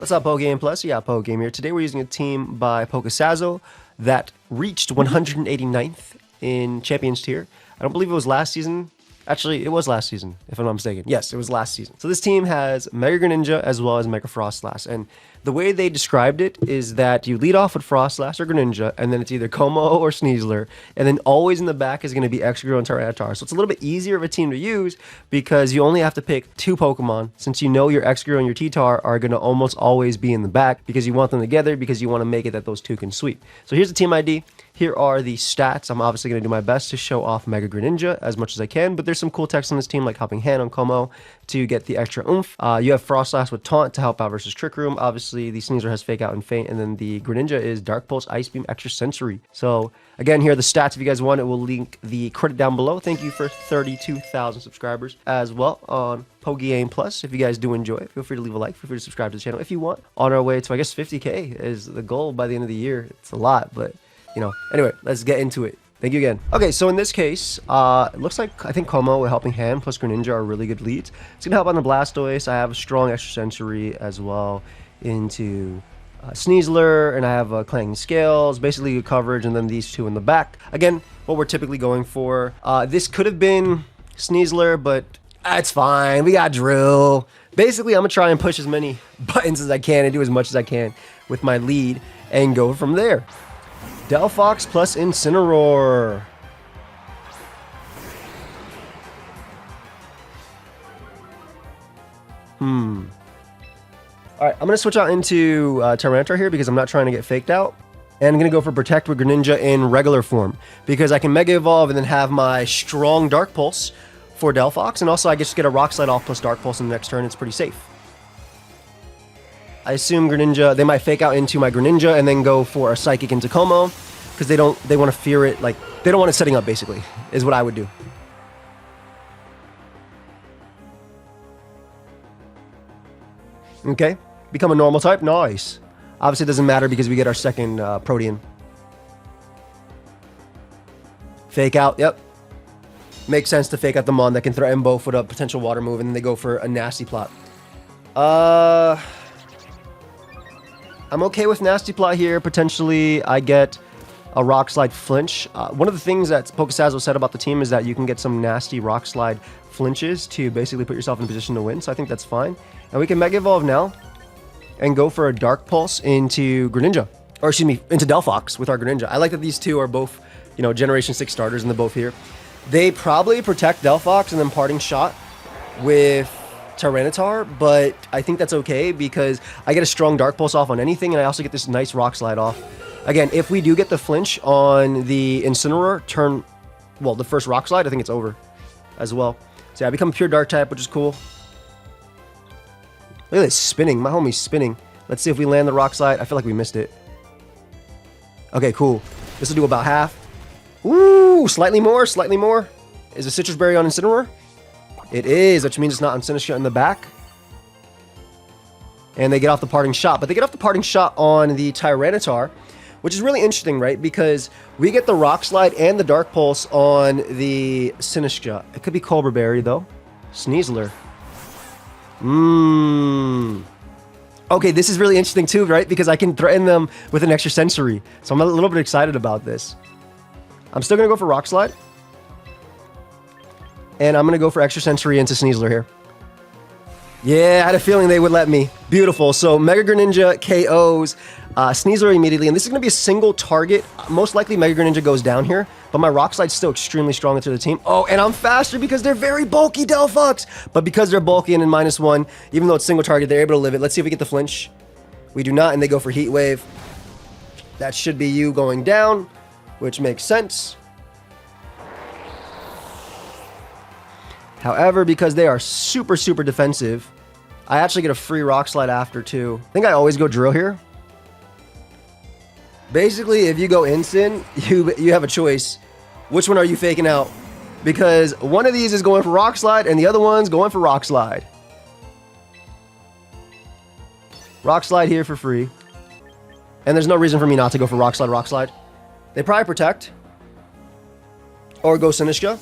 What's up, Pokeaim Plus? Yeah, Pokeaim here. Today we're using a team by Pokeaim that reached 189th in Champions Tier. I don't believe it was last season. Actually, it was last season, if I'm not mistaken. Yes, it was last season. So this team has Mega Greninja as well as Mega Froslass. And the way they described it is that you lead off with Froslass or Greninja, and then it's either Como or Sneasler, and then always in the back is going to be Exegro and Tyranitar. So it's a little bit easier of a team to use because you only have to pick 2 Pokemon, since you know your Exegro and your T-Tar are going to almost always be in the back because you want them together because you want to make it that those two can sweep. So here's the team ID. Here are the stats. I'm obviously going to do my best to show off Mega Greninja as much as I can, but there's some cool text on this team like Hopping Hand on Como to get the extra oomph. You have Froslass with Taunt to help out versus Trick Room. Obviously, the Sneasler has Fake Out and Faint, and then the Greninja is Dark Pulse, Ice Beam, Extrasensory. So again, here are the stats. If you guys want it, we'll link the credit down below. Thank you for 32,000 subscribers as well on Pokeaim Plus. If you guys do enjoy it, feel free to leave a like. Feel free to subscribe to the channel if you want. On our way to, I guess, 50K is the goal by the end of the year. It's a lot, but you know, anyway, let's get into it. Thank you again. Okay, so in this case, it looks like I think Como with Helping Hand plus Greninja are really good leads. It's gonna help on the Blastoise. I have a strong Extrasensory as well into Sneasler, and I have Clanging Scales, basically good coverage, and then these two in the back. Again, what we're typically going for. This could have been Sneasler, but it's fine. We got Drill. Basically, I'm gonna try and push as many buttons as I can and do as much as I can with my lead and go from there. Delphox plus Incineroar. Alright, I'm going to switch out into Tyranitar here because I'm not trying to get faked out. And I'm going to go for Protect with Greninja in regular form because I can Mega Evolve and then have my strong Dark Pulse for Delphox. And also I just get a Rock Slide off plus Dark Pulse in the next turn. It's pretty safe. I assume Greninja, they might fake out into my Greninja and then go for a Psychic into Como because they want to fear it, like, they don't want it setting up, basically, is what I would do. Okay, become a normal type, nice. Obviously it doesn't matter because we get our second Protean. Fake out, yep. Makes sense to fake out the Mon that can threaten both with a potential water move, and then they go for a nasty plot. I'm okay with Nasty Plot here. Potentially, I get a Rock Slide flinch. One of the things that Pokeaim said about the team is that you can get some nasty Rock Slide flinches to basically put yourself in a position to win, so I think that's fine. And we can Mega Evolve now and go for a Dark Pulse into Greninja. Or excuse me, into Delphox with our Greninja. I like that these two are both, you know, Generation 6 starters and they're both here. They probably protect Delphox and then Parting Shot with Tyranitar, but I think that's okay because I get a strong Dark Pulse off on anything, and I also get this nice Rock Slide off. Again, if we do get the flinch on the Incineroar turn, well, the first Rock Slide, I think it's over as well. So yeah, I become pure Dark type, which is cool. Look at this spinning. My homie's spinning. Let's see if we land the Rock Slide. I feel like we missed it. Okay, cool. This will do about half. Ooh, slightly more, slightly more. Is a Citrus Berry on Incineroar? It is, which means it's not on Sinistcha in the back. And they get off the Parting Shot. But they get off the Parting Shot on the Tyranitar, which is really interesting, right? Because we get the Rock Slide and the Dark Pulse on the Sinistcha. It could be Cobra Berry, though. Sneasler. Okay, this is really interesting, too, right? Because I can threaten them with an Extrasensory. So I'm a little bit excited about this. I'm still going to go for Rock Slide. And I'm going to go for Extrasensory into Sneasler here. Yeah, I had a feeling they would let me. Beautiful. So Mega Greninja KOs Sneasler immediately. And this is going to be a single target. Most likely Mega Greninja goes down here. But my Rock Slide's still extremely strong into the team. Oh, and I'm faster because they're very bulky, Delphox. But because they're bulky and in -1, even though it's single target, they're able to live it. Let's see if we get the flinch. We do not, and they go for Heat Wave. That should be you going down, which makes sense. However, because they are super, super defensive, I actually get a free Rock Slide after, too. I think I always go Drill here. Basically, if you go Instant, you have a choice. Which one are you faking out? Because one of these is going for Rock Slide, and the other one's going for Rock Slide. Rock Slide here for free. And there's no reason for me not to go for Rock Slide, Rock Slide. They probably Protect. Or go Sinistcha.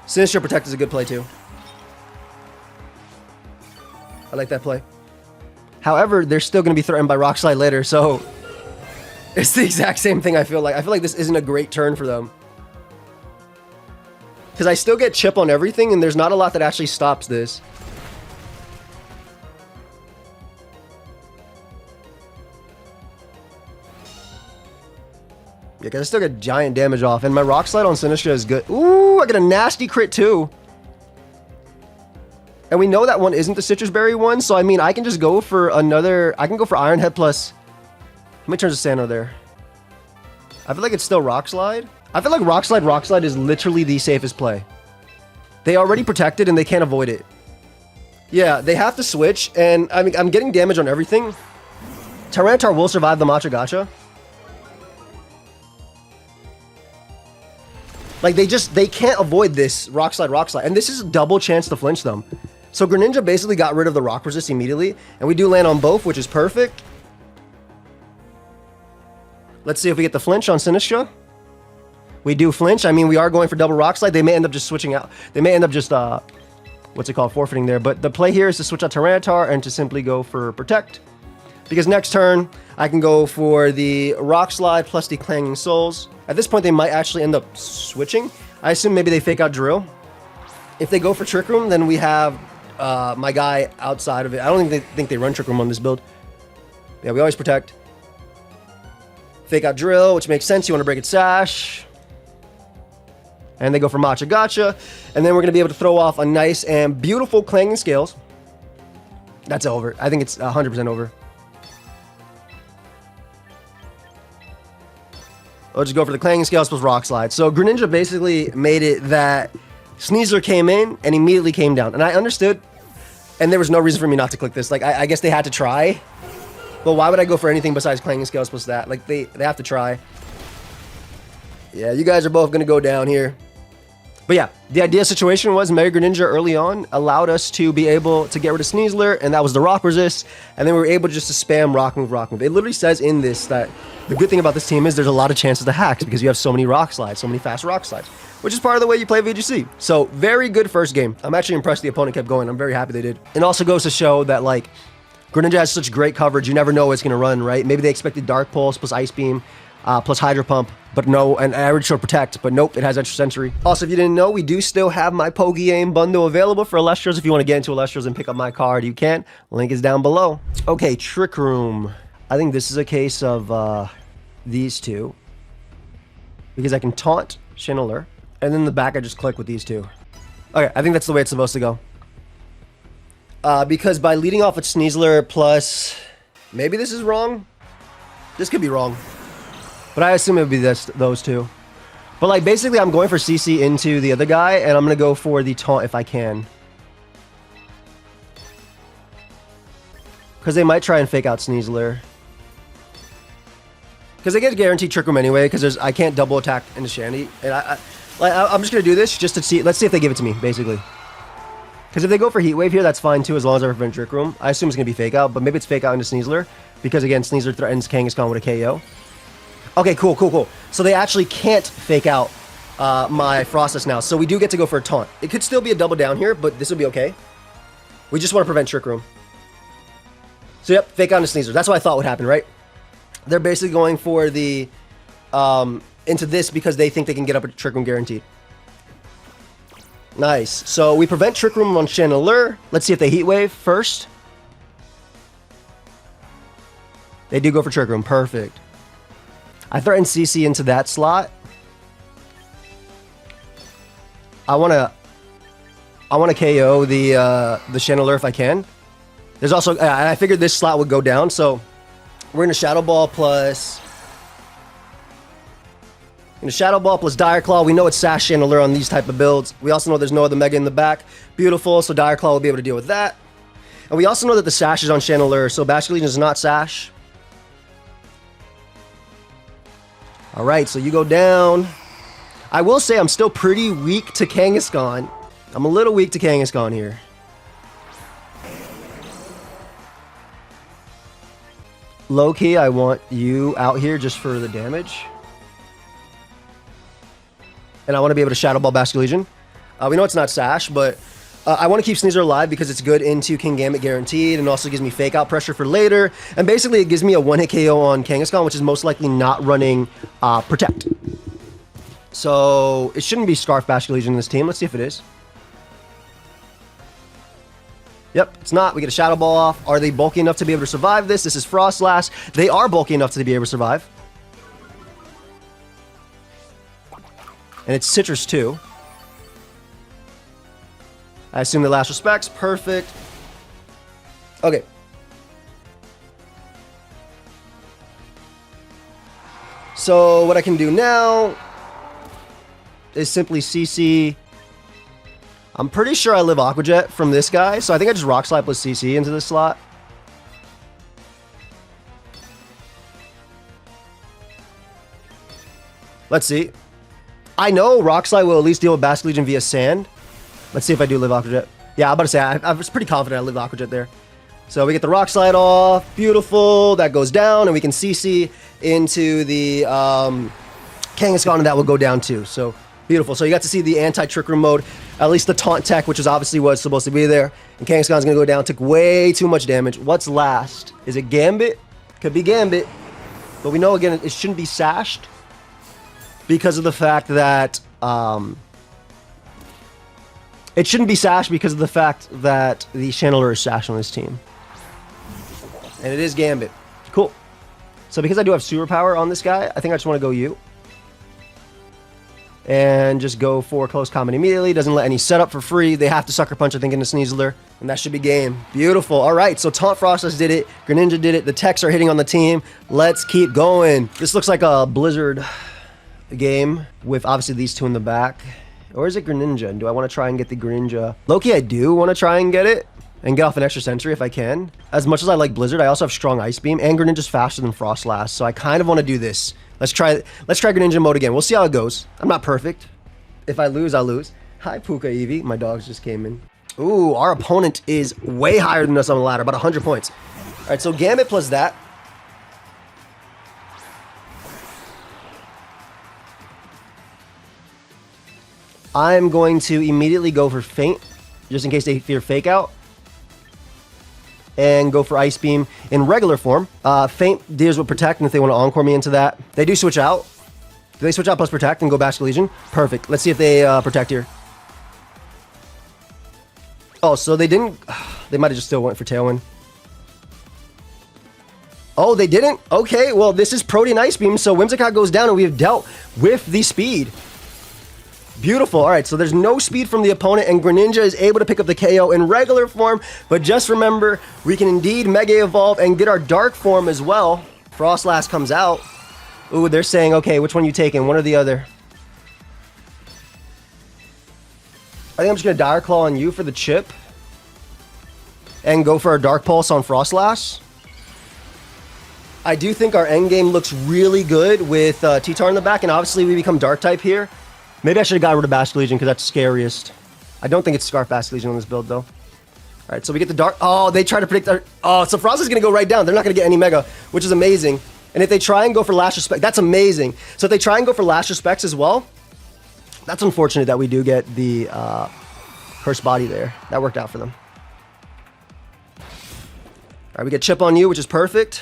Sinistcha Protect is a good play, too. I like that play. However, they're still going to be threatened by Rock Slide later, so it's the exact same thing. I feel like this isn't a great turn for them. Because I still get chip on everything, and there's not a lot that actually stops this. Yeah, because I still get giant damage off, and my Rock Slide on Sinistcha is good. Ooh, I get a nasty crit too. And we know that one isn't the Citrus Berry one, so I mean, I can just go for another... I can go for Iron Head plus... How many turns of Sano there? I feel like it's still Rock Slide. I feel like Rock Slide is literally the safest play. They already protected and they can't avoid it. Yeah, they have to switch, and I mean, I'm getting damage on everything. Tyranitar will survive the Matcha Gacha. Like, they can't avoid this Rock Slide. And this is a double chance to flinch them. So Greninja basically got rid of the Rock Resist immediately. And we do land on both, which is perfect. Let's see if we get the flinch on Sinistcha. We do flinch. I mean, we are going for double Rock Slide. They may end up just switching out. They may end up just, what's it called? Forfeiting there. But the play here is to switch out Tyranitar and to simply go for Protect. Because next turn, I can go for the Rock Slide plus the Clanging Souls. At this point, they might actually end up switching. I assume maybe they fake out Drill. If they go for Trick Room, then we have my guy outside of it. I don't think they run Trick Room on this build. Yeah, we always Protect. Fake out Drill, which makes sense. You want to break its Sash. And they go for Matcha Gacha. And then we're going to be able to throw off a nice and beautiful Clanging Scales. That's over. I think it's 100% over. I'll just go for the Clanging Scales plus Rock Slide. So Greninja basically made it that Sneasler came in and immediately came down. And I understood, and there was no reason for me not to click this. Like, I guess they had to try. But why would I go for anything besides Clanging Scales plus that? Like, they have to try. Yeah, you guys are both going to go down here. But yeah, the ideal situation was Mega Greninja early on allowed us to be able to get rid of Sneasler, and that was the Rock Resist. And then we were able just to spam Rock Move, Rock Move. It literally says in this that the good thing about this team is there's a lot of chances to hacks because you have so many Rock Slides, so many fast Rock Slides, which is part of the way you play VGC. So very good first game. I'm actually impressed the opponent kept going. I'm very happy they did. It also goes to show that, like, Greninja has such great coverage. You never know what's going to run, right? Maybe they expected Dark Pulse plus Ice Beam plus Hydro Pump, but no, and average Shield Protect, but nope, it has Extrasensory. Also, if you didn't know, we do still have my Pokeaim bundle available for Elestros. If you want to get into Elestros and pick up my card, you can. Link is down below. Okay, Trick Room. I think this is a case of these two, because I can taunt Channeler, and then in the back I just click with these two. Okay, I think that's the way it's supposed to go. Because by leading off with Sneasler plus... Maybe this is wrong? This could be wrong. But I assume it would be those two. But, like, basically I'm going for CC into the other guy, and I'm going to go for the taunt if I can. Because they might try and fake out Sneasler. Because they get guaranteed Trick Room anyway, because I can't double attack into Shandy. And I'm just going to do this just to see. Let's see if they give it to me, basically. Because if they go for Heat Wave here, that's fine too, as long as I prevent Trick Room. I assume it's going to be fake out, but maybe it's fake out into Sneasler. Because again, Sneasler threatens Kangaskhan with a KO. Okay, cool. So they actually can't fake out my Froslass now. So we do get to go for a taunt. It could still be a double down here, but this will be okay. We just want to prevent Trick Room. So yep, fake out into Sneasler. That's what I thought would happen, right? They're basically going for the into this because they think they can get up a Trick Room guaranteed. Nice. So we prevent Trick Room on Channeler. Let's see if they Heat Wave first. They do go for Trick Room. Perfect. I threaten CC into that slot. I want to KO the Channeler if I can. There's also I figured this slot would go down, so we're in a Shadow Ball plus Dire Claw. We know it's Sash Channeler on these type of builds. We also know there's no other Mega in the back. Beautiful, so Dire Claw will be able to deal with that. And we also know that the Sash is on Channeler, so Basculin is not Sash. Alright, so you go down. I will say I'm still pretty weak to Kangaskhan. I'm a little weak to Kangaskhan here. Low-key, I want you out here just for the damage. And I want to be able to Shadow Ball Basculegion. We know it's not Sash, but I want to keep Sneasler alive because it's good into King Gambit guaranteed and also gives me fake out pressure for later. And basically it gives me a 1-hit KO on Kangaskhan, which is most likely not running Protect. So it shouldn't be Scarf Basculegion in this team. Let's see if it is. Yep, it's not. We get a Shadow Ball off. Are they bulky enough to be able to survive this? This is Froslass. They are bulky enough to be able to survive. And it's Citrus too. I assume the last respects. Perfect. Okay. So what I can do now is simply CC. I'm pretty sure I live Aqua Jet from this guy, so I think I just Rock Slide plus CC into this slot. Let's see. I know Rock Slide will at least deal with Basculegion via Sand. Let's see if I do live Aqua Jet. Yeah, I'm about to say, I was pretty confident I lived Aqua Jet there. So we get the Rock Slide off. Beautiful. That goes down, and we can CC into the Kangaskhan, and that will go down too. So beautiful. So you got to see the anti-Trick Room mode. At least the Taunt Tech, which is obviously what's supposed to be there. And Kangaskhan's going to go down. Took way too much damage. What's last? Is it Gambit? Could be Gambit. But we know, again, it shouldn't be Sashed. Because of the fact that... it shouldn't be Sashed because of the fact that the Channeler is Sashed on this team. And it is Gambit. Cool. So because I do have Superpower on this guy, I think I just want to go U. And just go for Close Combat immediately. Doesn't let any setup for free. They have to Sucker Punch, I think, into Sneasler. And that should be game. Beautiful. All right, so Taunt Froslass did it. Greninja did it. The techs are hitting on the team. Let's keep going. This looks like a Blizzard game with obviously these two in the back. Or is it Greninja? Do I want to try and get the Greninja? Loki, I do want to try and get it. And get off an Extrasensory if I can. As much as I like Blizzard, I also have strong Ice Beam. And Greninja's faster than Froslass. So I kind of want to do this. Let's try Greninja mode again. We'll see how it goes. I'm not perfect. If I lose, I'll lose. Hi, Pokeaim. My dogs just came in. Ooh, our opponent is way higher than us on the ladder. About 100 points. All right, so Gambit plus that. I'm going to immediately go for Feint. Just in case they fear Fake Out. And go for Ice Beam in regular form. Feint deals with Protect, and if they want to Encore me into that. They do switch out. Do they switch out plus Protect and go Basculegion? Perfect. Let's see if they Protect here. Oh, so they didn't... They might have just still went for Tailwind. Oh, they didn't? Okay, well, this is Protean Ice Beam, so Whimsicott goes down, and we have dealt with the speed. Beautiful. All right, so there's no speed from the opponent, and Greninja is able to pick up the KO in regular form. But just remember, we can indeed Mega Evolve and get our Dark form as well. Froslass comes out. Ooh, they're saying, okay, which one you taking? One or the other? I think I'm just going to Dire Claw on you for the chip. And go for a Dark Pulse on Froslass. I do think our endgame looks really good with T-Tar in the back, and obviously we become Dark type here. Maybe I should have got rid of Basculegion because that's scariest. I don't think it's Scarf Basculegion on this build, though. All right, so we get the Dark... Oh, they try to predict our... Oh, so Frost is going to go right down. They're not going to get any Mega, which is amazing. And if they try and go for Last Respect, that's amazing. So if they try and go for Last Respects as well, that's unfortunate that we do get the Curse Body there. That worked out for them. All right, we get Chip on you, which is perfect.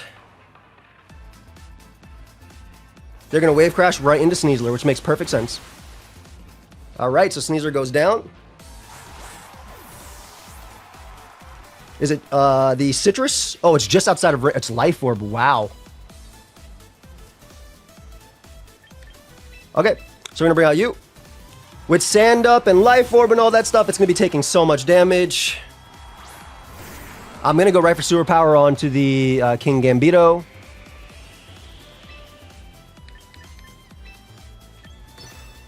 They're going to Wave Crash right into Sneasler, which makes perfect sense. All right, so Sneasler goes down. Is it the Citrus? Oh, it's just outside of... It's Life Orb. Wow. Okay, so we're going to bring out you. With Sand Up and Life Orb and all that stuff, it's going to be taking so much damage. I'm going to go right for Superpower onto the King Gambito.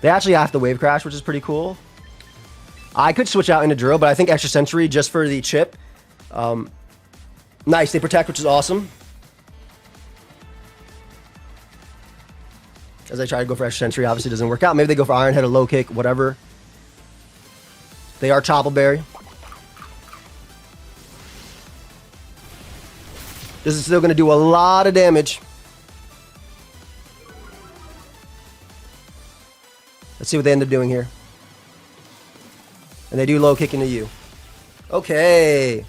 They actually have to Wave Crash, which is pretty cool. I could switch out into Drill, but I think Extrasensory just for the chip. Nice, they Protect, which is awesome. As I try to go for Extrasensory, obviously doesn't work out. Maybe they go for Iron Head or Low Kick, whatever. They are Choppleberry. This is still going to do a lot of damage. Let's see what they end up doing here. And they do Low Kick into you. Okay.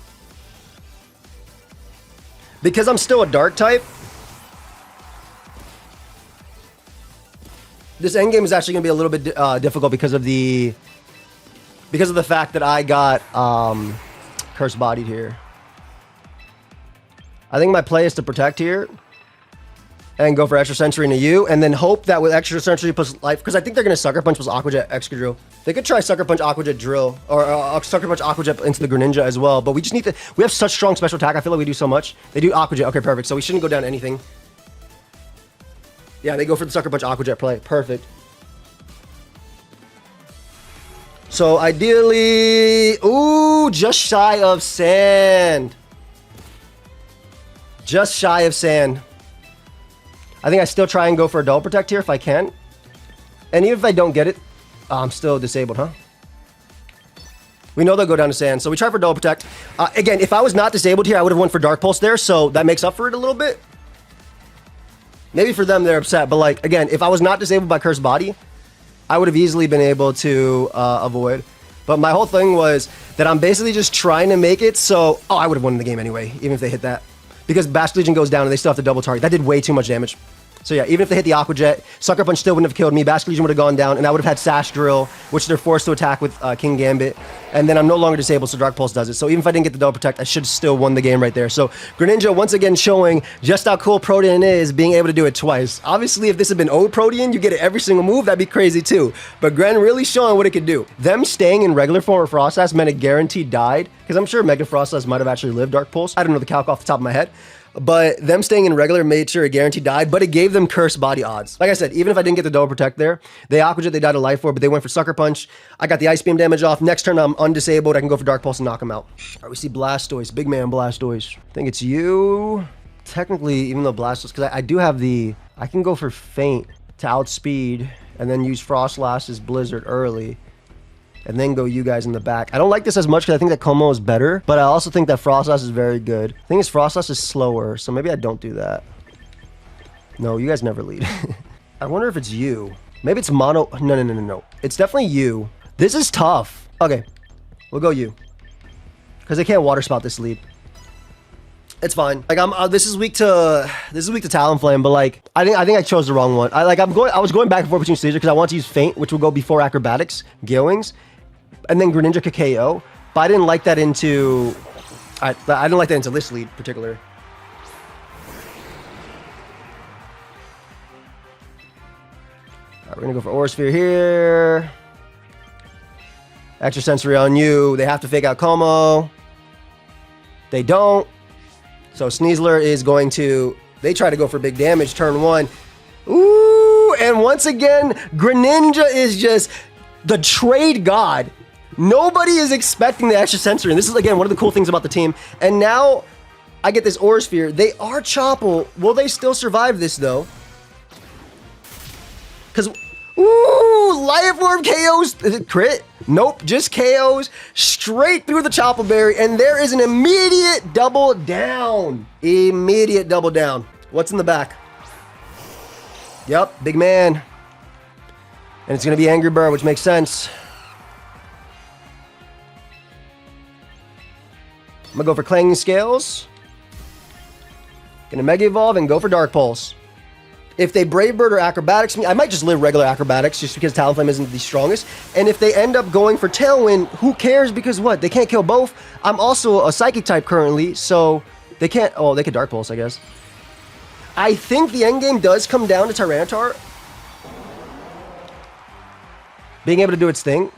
Because I'm still a dark type, this endgame is actually going to be a little bit difficult because of the fact that I got Curse Bodied here. I think my play is to protect here and go for Extrasensory into you, and then hope that with Extrasensory plus life, because I think they're going to Sucker Punch plus Aqua Jet Extra Drill. They could try Sucker Punch Aqua Jet Drill, or Sucker Punch Aqua Jet into the Greninja as well, but we just need to, we have such strong special attack, I feel like we do so much. They do Aqua Jet, okay, perfect, so we shouldn't go down anything. Yeah, they go for the Sucker Punch Aqua Jet play, perfect. So ideally, ooh, just shy of sand. Just shy of sand. I think I still try and go for a Double Protect here if I can. And even if I don't get it, I'm still disabled, huh? We know they'll go down to sand, so we try for Double Protect. Again, if I was not disabled here, I would have went for Dark Pulse there, so that makes up for it a little bit. Maybe for them, they're upset, but like, again, if I was not disabled by Cursed Body, I would have easily been able to avoid. But my whole thing was that I'm basically just trying to make it so... Oh, I would have won the game anyway, even if they hit that. Because Basque Legion goes down and they still have to double target. That did way too much damage. So yeah, even if they hit the Aqua Jet, Sucker Punch still wouldn't have killed me. Basque Legion would have gone down, and I would have had Sash Drill, which they're forced to attack with King Gambit. And then I'm no longer disabled, so Dark Pulse does it. So even if I didn't get the Double Protect, I should still won the game right there. So Greninja once again showing just how cool Protean is, being able to do it twice. Obviously, if this had been old Protean, you get it every single move, that'd be crazy too. But Gren really showing what it could do. Them staying in regular form of Froslass meant it guaranteed died, because I'm sure Mega Froslass might have actually lived Dark Pulse. I don't know the calc off the top of my head. But them staying in regular made sure it guaranteed died, but it gave them Cursed Body odds. Like I said, even if I didn't get the Double Protect there, they Aqua Jet, they died a life for, but they went for Sucker Punch. I got the Ice Beam damage off. Next turn, I'm undisabled. I can go for Dark Pulse and knock him out. All right, we see Blastoise. Big man Blastoise. I think it's you. Technically, even though Blastoise, because I do have the... I can go for Feint to outspeed and then use Froslass's Blizzard early. And then go you guys in the back. I don't like this as much because I think that Como is better, but I also think that Froslass is very good. The thing is, Froslass is slower, so maybe I don't do that. No, you guys never lead. I wonder if it's you. Maybe it's Mono... No. It's definitely you. This is tough. Okay, we'll go you. Because they can't Water Spout this lead. It's fine. Like this is weak to Talonflame, but like I think I chose the wrong one. I was going back and forth between Sneasler because I want to use Feint, which will go before Acrobatics, Gale Wings, and then Greninja could KO. But I didn't like that into... I didn't like that into this lead, particular. Alright, we're going to go for Aura Sphere here. Extrasensory on you. They have to fake out Como. They don't. So Sneasler is going to... They try to go for big damage turn one. Ooh, and once again, Greninja is just the trade god. Nobody is expecting the Extrasensory, and this is, again, one of the cool things about the team. And now I get this Aura Sphere. They are Choppable. Will they still survive this, though? Because, ooh, Life Orb KOs. Is it crit? Nope, just KOs straight through the Choppable Berry, and there is an immediate double down. Immediate double down. What's in the back? Yep, big man. And it's going to be Angry Bird, which makes sense. I'm going to go for Clanging Scales. Going to Mega Evolve and go for Dark Pulse. If they Brave Bird or Acrobatics me, I might just live regular Acrobatics just because Talonflame isn't the strongest. And if they end up going for Tailwind, who cares? Because what? They can't kill both. I'm also a Psychic type currently, so they can't... Oh, they could Dark Pulse, I guess. I think the endgame does come down to Tyranitar being able to do its thing.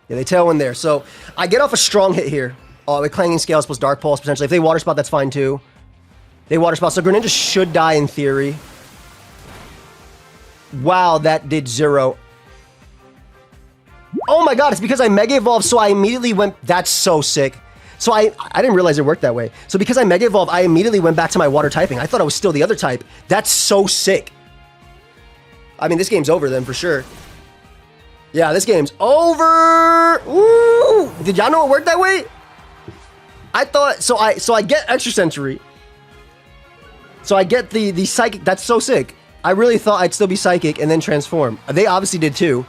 Yeah, they Tailwind there. So I get off a strong hit here. With Clanging Scales plus Dark Pulse, potentially. If they Water Spout, that's fine too. They Water Spout. So Greninja should die in theory. Wow, that did 0. Oh my god, it's because I Mega Evolved, so I immediately went... That's so sick. So I didn't realize it worked that way. So because I Mega Evolved, I immediately went back to my Water typing. I thought I was still the other type. That's so sick. I mean, this game's over then, for sure. Yeah, this game's over. Ooh! Did y'all know it worked that way? I thought... So I get Extrasensory. So I get the Psychic. That's so sick. I really thought I'd still be Psychic and then transform. They obviously did too.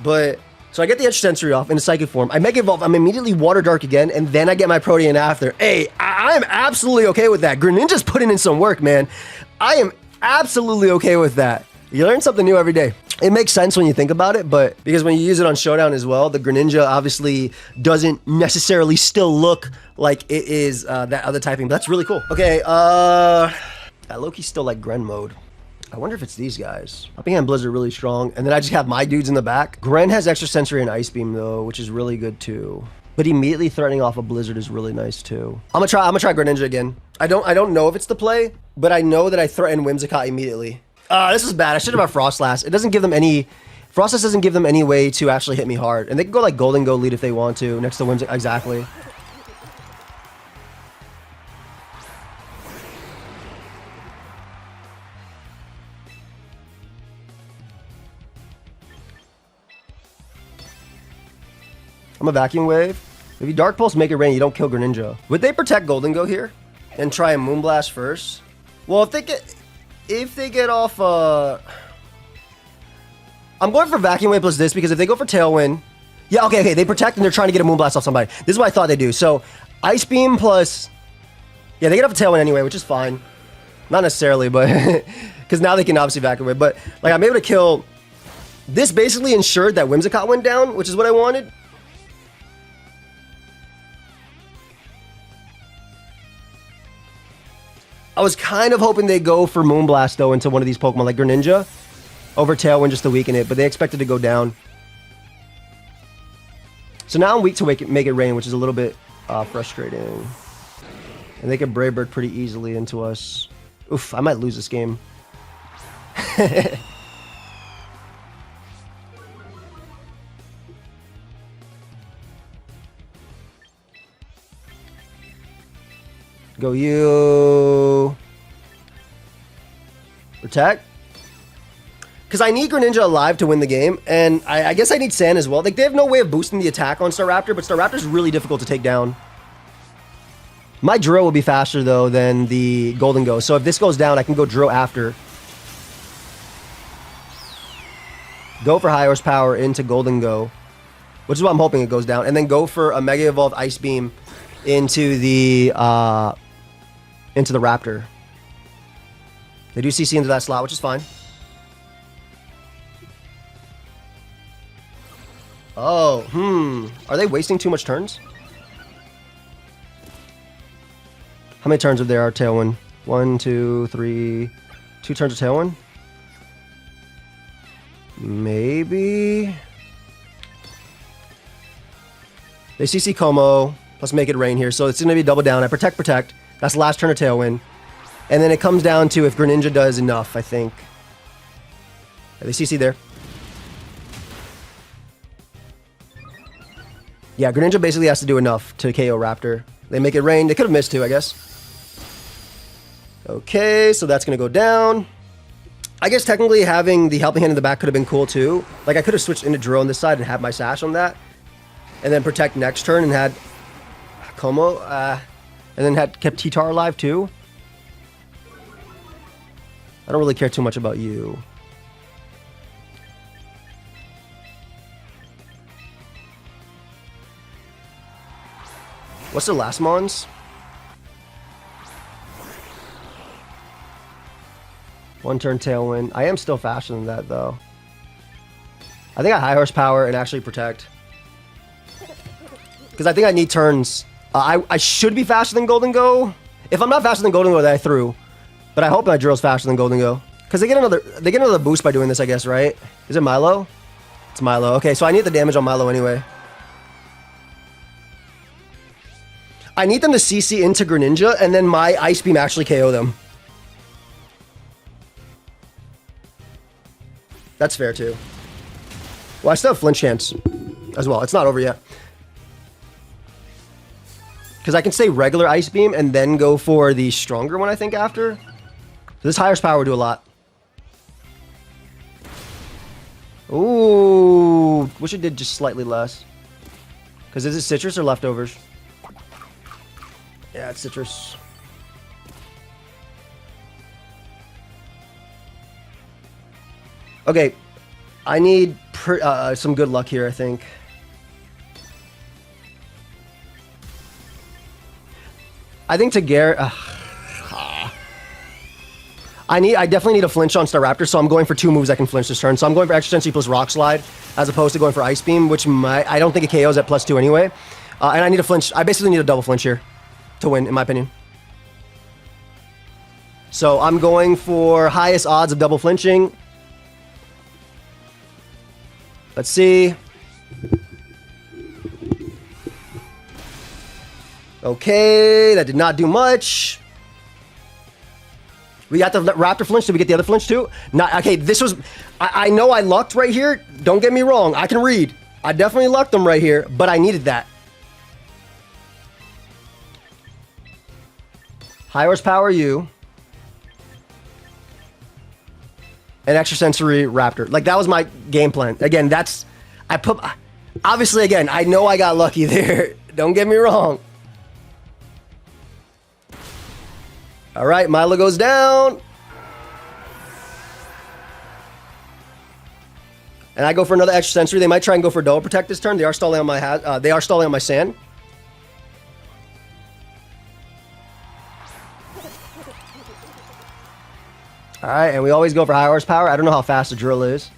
But... So I get the Extrasensory off in a Psychic form. I Mega Evolve. I'm immediately Water Dark again, and then I get my Protean after. Hey, I'm absolutely okay with that. Greninja's putting in some work, man. I am absolutely okay with that. You learn something new every day. It makes sense when you think about it, but because when you use it on Showdown as well, the Greninja obviously doesn't necessarily still look like it is that other typing, but that's really cool. Okay, Loki's still like Gren mode. I wonder if it's these guys. Pokeaim Blizzard really strong, and then I just have my dudes in the back. Gren has Extrasensory and Ice Beam though, which is really good too. But immediately threatening off a Blizzard is really nice too. I'm gonna try Greninja again. I don't know if it's the play, but I know that I threaten Whimsicott immediately. This is bad. I should have bought Froslass. It doesn't give them any... Froslass doesn't give them any way to actually hit me hard. And they can go like Golden Go lead if they want to, next to Whimsicott. Exactly. I'm a Vacuum Wave. If you Dark Pulse, make it rain, you don't kill Greninja. Would they protect Golden Go here? And try a Moonblast first? Well, if they get off, I'm going for Vacuum Wave plus this, because if they go for Tailwind... Yeah, okay, they protect and they're trying to get a Moonblast off somebody. This is what I thought they'd do. So, Ice Beam plus... Yeah, they get off a Tailwind anyway, which is fine. Not necessarily, but... Because now they can obviously Vacuum Wave. But, like, I'm able to kill... This basically ensured that Whimsicott went down, which is what I wanted. I was kind of hoping they'd go for Moonblast, though, into one of these Pokemon, like Greninja, over Tailwind just to weaken it, but they expected to go down. So now I'm weak to make it rain, which is a little bit frustrating. And they can Brave Bird pretty easily into us. Oof, I might lose this game. Go you. Protect. Because I need Greninja alive to win the game, and I guess I need Sand as well. Like, they have no way of boosting the attack on Staraptor, but Staraptor's really difficult to take down. My Drill will be faster, though, than the Golden Go. So if this goes down, I can go Drill after. Go for high horsepower into Golden Go, which is what I'm hoping it goes down. And then go for a Mega Evolved Ice Beam into the Raptor. They do CC into that slot, which is fine. Oh, Are they wasting too much turns? How many turns are there? Tailwind? 1, 2, 3... 2 turns of Tailwind? Maybe... They CC Como. Let's make it rain here. So it's going to be double down. I protect. That's the last turn of Tailwind. And then it comes down to if Greninja does enough, I think. They CC there. Yeah, Greninja basically has to do enough to KO Raptor. They make it rain. They could have missed too, I guess. Okay, so that's going to go down. I guess technically having the Helping Hand in the back could have been cool too. Like, I could have switched into Drill on this side and had my Sash on that. And then protect next turn and had Como. And then kept T-Tar alive too. I don't really care too much about you. What's their last Mons? One turn Tailwind. I am still faster than that though. I think I high horsepower and actually protect. Because I think I need turns. I should be faster than Golden Go. If I'm not faster than Golden Go, then I threw. But I hope my Drill's faster than Golden Go. Because they get another boost by doing this, I guess, right? Is it Milo? It's Milo. Okay, so I need the damage on Milo anyway. I need them to CC into Greninja, and then my Ice Beam actually KO them. That's fair, too. Well, I still have Flinch chance as well. It's not over yet. Because I can say regular Ice Beam and then go for the stronger one, I think, after. So this higher power will do a lot. Ooh. Wish it did just slightly less. Because is it Citrus or Leftovers? Yeah, it's Citrus. Okay. I need some good luck here, I think. I think to Garrett... I definitely need a flinch on Staraptor, so I'm going for 2 moves that can flinch this turn. So I'm going for Extrasensory plus Rock Slide, as opposed to going for Ice Beam, which I don't think it KOs at +2 anyway. And I need a flinch. I basically need a double flinch here to win, in my opinion. So I'm going for highest odds of double flinching. Let's see. Okay, that did not do much. We got the Raptor flinch. Did we get the other flinch too? Not okay. This was. I know I lucked right here. Don't get me wrong. I can read. I definitely lucked them right here, but I needed that. High horsepower you. An Extrasensory Raptor. Like, that was my game plan. Again, that's... Obviously, again, I know I got lucky there. Don't get me wrong. All right, Milo goes down. And I go for another Extrasensory. They might try and go for Double Protect this turn. They are stalling on my sand. All right, and we always go for high horsepower. I don't know how fast the drill is.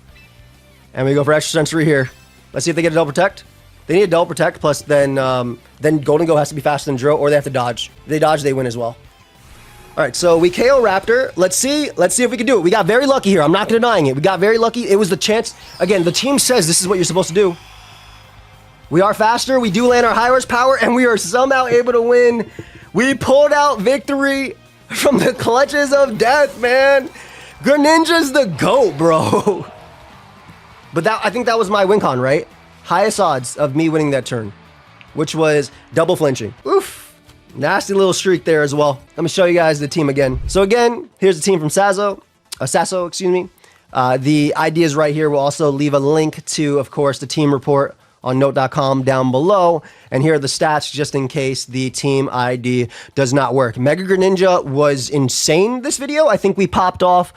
And we go for Extrasensory here. Let's see if they get a Double Protect. They need a Double Protect, plus then Golden Go has to be faster than drill, or they have to dodge. If they dodge, they win as well. All right, so we KO Raptor. Let's see if we can do it. We got very lucky here. I'm not denying it. We got very lucky. It was the chance. Again, the team says this is what you're supposed to do. We are faster. We do land our high horsepower, and we are somehow able to win. We pulled out victory from the clutches of death, man. Greninja's the GOAT, bro. But I think that was my win con, right? Highest odds of me winning that turn, which was double flinching. Oof. Nasty little streak there as well. Let me show you guys the team again. So again, here's the team from Sasso, excuse me. The ideas right here. We'll also leave a link to, of course, the team report on note.com down below. And here are the stats just in case the team ID does not work. Mega Greninja was insane this video. I think we popped off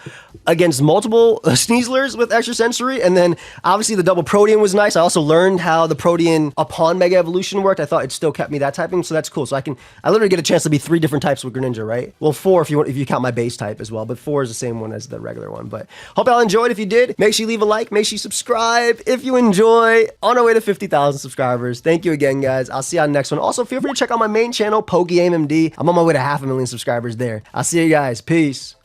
against multiple Sneaslers with Extrasensory, and then obviously the double Protean was nice. I also learned how the Protean upon Mega Evolution worked. I thought it still kept me that typing, so that's cool. So I literally get a chance to be 3 different types with Greninja, right? Well, 4 if you count my base type as well, but 4 is the same one as the regular one. But hope y'all enjoyed. If you did, make sure you leave a like, make sure you subscribe if you enjoy. On our way to 50,000 subscribers. Thank you again, guys. I'll see you on the next one. Also, feel free to check out my main channel, Pokeaim MD. I'm on my way to 500,000 subscribers there. I'll see you guys. Peace.